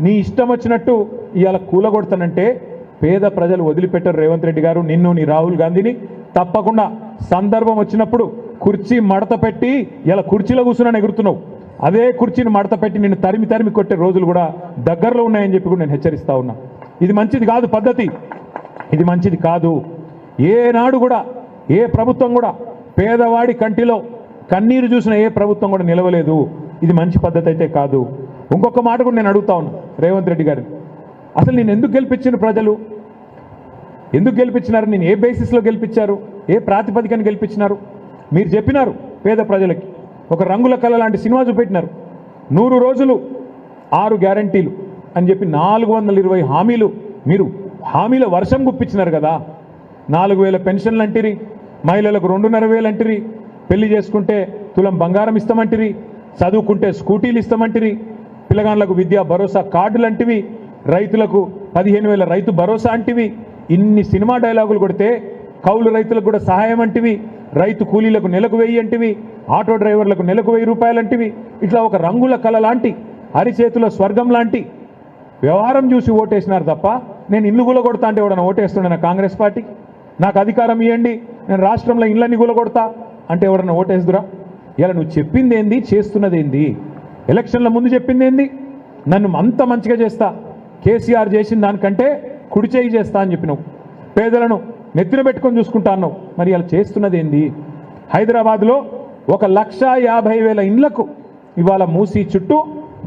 నీ ఇష్టం వచ్చినట్టు ఇవాళ కూలగొడతానంటే పేద ప్రజలు వదిలిపెట్టారు రేవంత్ రెడ్డి గారు నిన్ను, నీ రాహుల్ గాంధీని. తప్పకుండా సందర్భం వచ్చినప్పుడు కుర్చీ మడత పెట్టి ఇలా కుర్చీలో కూర్చున్నాను ఎగురుతున్నావు, అదే కుర్చీని మడత పెట్టి నిన్ను తరిమి తరిమి కొట్టే రోజులు కూడా దగ్గరలో ఉన్నాయని చెప్పి కూడా నేను హెచ్చరిస్తా ఉన్నా. ఇది మంచిది కాదు పద్ధతి, ఇది మంచిది కాదు. ఏనాడు కూడా ఏ ప్రభుత్వం కూడా పేదవాడి కంటిలో కన్నీరు చూసిన ఏ ప్రభుత్వం కూడా నిలవలేదు. ఇది మంచి పద్ధతి అయితే కాదు. ఇంకొక మాట కూడా నేను అడుగుతా ఉన్నా రేవంత్ రెడ్డి గారిని, అసలు నేను ఎందుకు గెలిపించిన ప్రజలు? ఎందుకు గెలిపించినారు? నేను ఏ బేసిస్లో గెలిపించారు? ఏ ప్రాతిపదికన గెలిపించినారు? మీరు చెప్పినారు పేద ప్రజలకి ఒక రంగుల కళ లాంటి సినిమా చూపెట్టినారు. 100 రోజులు 6 గ్యారంటీలు అని చెప్పి 420 హామీలు మీరు హామీల వర్షం గుప్పించినారు కదా. 4000 పెన్షన్లు అంటిరి, మహిళలకు 2,500 అంటిరి, పెళ్లి చేసుకుంటే తులం బంగారం ఇస్తామంటిరి, చదువుకుంటే స్కూటీలు ఇస్తామంటిరి, పిల్లగాళ్ళకు విద్యా భరోసా కార్డులు అంటివి, రైతులకు 15,000 రైతు భరోసా అంటివి. ఇన్ని సినిమా డైలాగులు కొడితే కౌలు రైతులకు కూడా సహాయం అంటివి, రైతు కూలీలకు నెలకు 1000 అంటివి, ఆటో డ్రైవర్లకు నెలకు 1000 రూపాయలు అంటివి. ఇట్లా ఒక రంగుల కళ లాంటి అరిచేతుల స్వర్గం లాంటి వ్యవహారం చూసి ఓటేసినారు తప్ప నేను ఇల్లు గులగొడతా అంటే ఎవడన్నా ఓటేస్తుండే కాంగ్రెస్ పార్టీ? నాకు అధికారం ఇవ్వండి, నేను రాష్ట్రంలో ఇళ్ళని గులగొడతా అంటే ఎవడన్నా ఓటేస్తురా? ఇలా నువ్వు చెప్పింది ఏంది, చేస్తున్నది ఏంది? ఎలక్షన్ల ముందు చెప్పింది ఏంది? నన్ను అంత మంచిగా చేస్తా, కేసీఆర్ చేసిన దానికంటే కుడి చేయి చేస్తా అని చెప్పినావు. పేదలను నెత్తిన పెట్టుకొని చూసుకుంటా అన్నావు. మరి ఇలా చేస్తున్నది ఏంది? హైదరాబాద్లో 1,50,000 ఇండ్లకు ఇవాళ మూసి చుట్టూ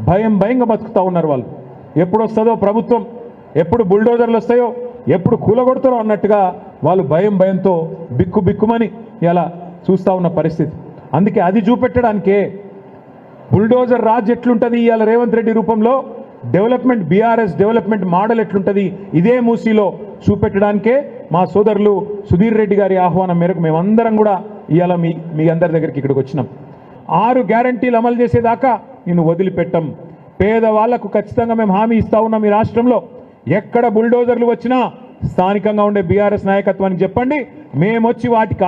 భయంగా బతుకుతూ ఉన్నారు వాళ్ళు. ఎప్పుడు వస్తుందో ప్రభుత్వం, ఎప్పుడు బుల్డోజర్లు వస్తాయో, ఎప్పుడు కూలగొడతారో అన్నట్టుగా వాళ్ళు భయంతో బిక్కుమని ఇలా చూస్తూ ఉన్న పరిస్థితి. అందుకే అది చూపెట్టడానికే బుల్డోజర్ రాజ్ ఎట్లుంటుంది ఇవాళ రేవంత్ రెడ్డి రూపంలో, డెవలప్మెంట్ బీఆర్ఎస్ డెవలప్మెంట్ మోడల్ ఎట్లుంటుంది ఇదే మూసీలో చూపెట్టడానికే మా సోదరులు సుధీర్ రెడ్డి గారి ఆహ్వానం మేరకు మేమందరం కూడా ఇవాళ మీ అందరి దగ్గరికి ఇక్కడికి వచ్చినాం. 6 గ్యారంటీలు అమలు చేసేదాకా నేను వదిలిపెట్టం. పేదవాళ్లకు ఖచ్చితంగా మేము హామీ ఇస్తా ఉన్నాం. ఈ రాష్ట్రంలో ఎక్కడ బుల్డోజర్లు వచ్చినా స్థానికంగా ఉండే బీఆర్ఎస్ నాయకత్వానికి చెప్పండి, మేమొచ్చి వాటికి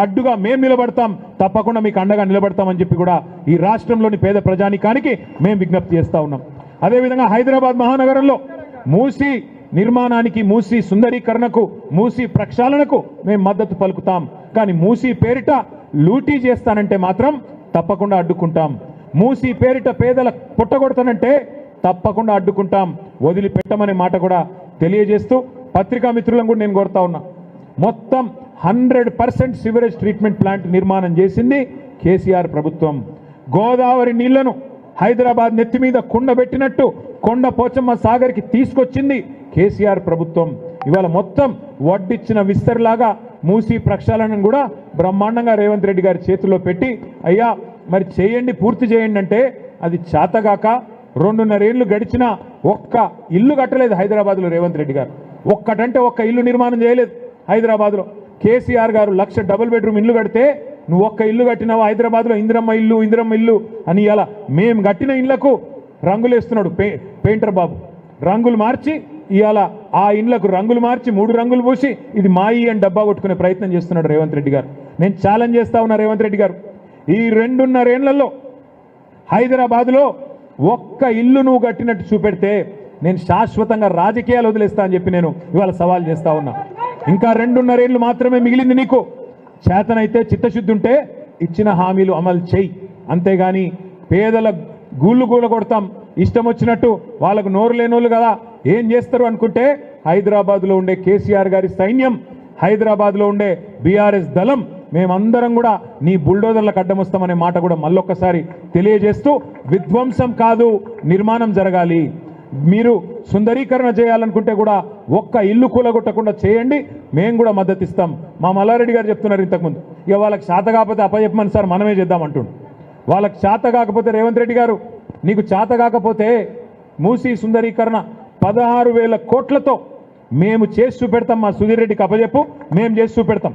అడ్డుగా మేము నిలబడతాం, తప్పకుండా మీకు అండగా నిలబడతామని చెప్పి కూడా ఈ రాష్ట్రంలోని పేద ప్రజానికానికి మేము విజ్ఞప్తి చేస్తూ ఉన్నాం. అదేవిధంగా హైదరాబాద్ మహానగరంలో మూసీ నిర్మాణానికి, మూసీ సుందరీకరణకు, మూసీ ప్రక్షాళనకు మేము మద్దతు పలుకుతాం. కానీ మూసీ పేరిట లూటీ చేస్తానంటే మాత్రం తప్పకుండా అడ్డుకుంటాం. మూసీ పేరిట పేదల పుట్టగొడతానంటే తప్పకుండా అడ్డుకుంటాం, వదిలిపెట్టమనే మాట కూడా తెలియజేస్తూ పత్రికా మిత్రులను కూడా నేను కోరుతా ఉన్నా. మొత్తం 100% సివరేజ్ ట్రీట్మెంట్ ప్లాంట్ నిర్మాణం చేసింది కేసీఆర్ ప్రభుత్వం. గోదావరి నీళ్లను హైదరాబాద్ నెత్తి మీద కుండబెట్టినట్టు కొండ పోచమ్మ సాగర్కి తీసుకొచ్చింది కేసీఆర్ ప్రభుత్వం. ఇవాళ మొత్తం వడ్డిచ్చిన విస్తర్లాగా మూసీ ప్రక్షాళనను కూడా బ్రహ్మాండంగా రేవంత్ రెడ్డి గారి చేతుల్లో పెట్టి, అయ్యా మరి చేయండి, పూర్తి చేయండి అంటే అది చేతగాక 2.5 ఏళ్ళు గడిచినా ఒక్క ఇల్లు కట్టలేదు హైదరాబాద్లో రేవంత్ రెడ్డి గారు. ఒక్కటంటే ఒక్క ఇల్లు నిర్మాణం చేయలేదు హైదరాబాద్లో. కేసీఆర్ గారు 1,00,000 డబుల్ బెడ్రూమ్ ఇల్లు కడితే నువ్వు ఒక్క ఇల్లు కట్టినావు హైదరాబాద్లో. ఇందిరమ్మ ఇల్లు అని ఇలా మేము కట్టిన ఇళ్లకు రంగులు వేస్తున్నాడు పెయింటర్ బాబు. రంగులు మార్చి ఇవాళ ఆ ఇండ్లకు రంగులు మార్చి 3 రంగులు పూసి ఇది మాయి అని డబ్బా కొట్టుకునే ప్రయత్నం చేస్తున్నాడు రేవంత్ రెడ్డి గారు. నేను ఛాలెంజ్ చేస్తా ఉన్నా రేవంత్ రెడ్డి గారు, ఈ 2.5 ఏళ్లలో హైదరాబాద్లో ఒక్క ఇల్లు నువ్వు కట్టినట్టు చూపెడితే నేను శాశ్వతంగా రాజకీయాలు వదిలేస్తా అని చెప్పి నేను ఇవాళ సవాల్ చేస్తా ఉన్నా. ఇంకా 2.5 ఏళ్ళు మాత్రమే మిగిలింది నీకు. చేతనైతే చిత్తశుద్ధి ఉంటే ఇచ్చిన హామీలు అమలు చేయి, అంతేగాని పేదల గూళ్ళు కొడతాం ఇష్టం వచ్చినట్టు వాళ్ళకు నోరు లేనోళ్ళు కదా ఏం చేస్తారు అనుకుంటే హైదరాబాద్లో ఉండే కేసీఆర్ గారి సైన్యం, హైదరాబాద్లో ఉండే బీఆర్ఎస్ దళం మేమందరం కూడా నీ బుల్డోజర్లకు అడ్డం వస్తామనే మాట కూడా మళ్ళొక్కసారి తెలియజేస్తూ, విధ్వంసం కాదు నిర్మాణం జరగాలి. మీరు సుందరీకరణ చేయాలనుకుంటే కూడా ఒక్క ఇల్లు కూలగొట్టకుండా చేయండి, మేము కూడా మద్దతు ఇస్తాం. మా మల్లారెడ్డి గారు చెప్తున్నారు ఇంతకుముందు, ఇక వాళ్ళకి చేత కాకపోతే అప్పచెప్పమని సార్ మనమే చేద్దామంటుండు. వాళ్ళకి చేత కాకపోతే రేవంత్ రెడ్డి గారు నీకు చేత కాకపోతే మూసీ సుందరీకరణ 16,000 కోట్లతో మేము చేసి చూపెడతాం. మా సుధీర్ రెడ్డికి అప్పచెప్పు, మేము చేసి చూపెడతాం.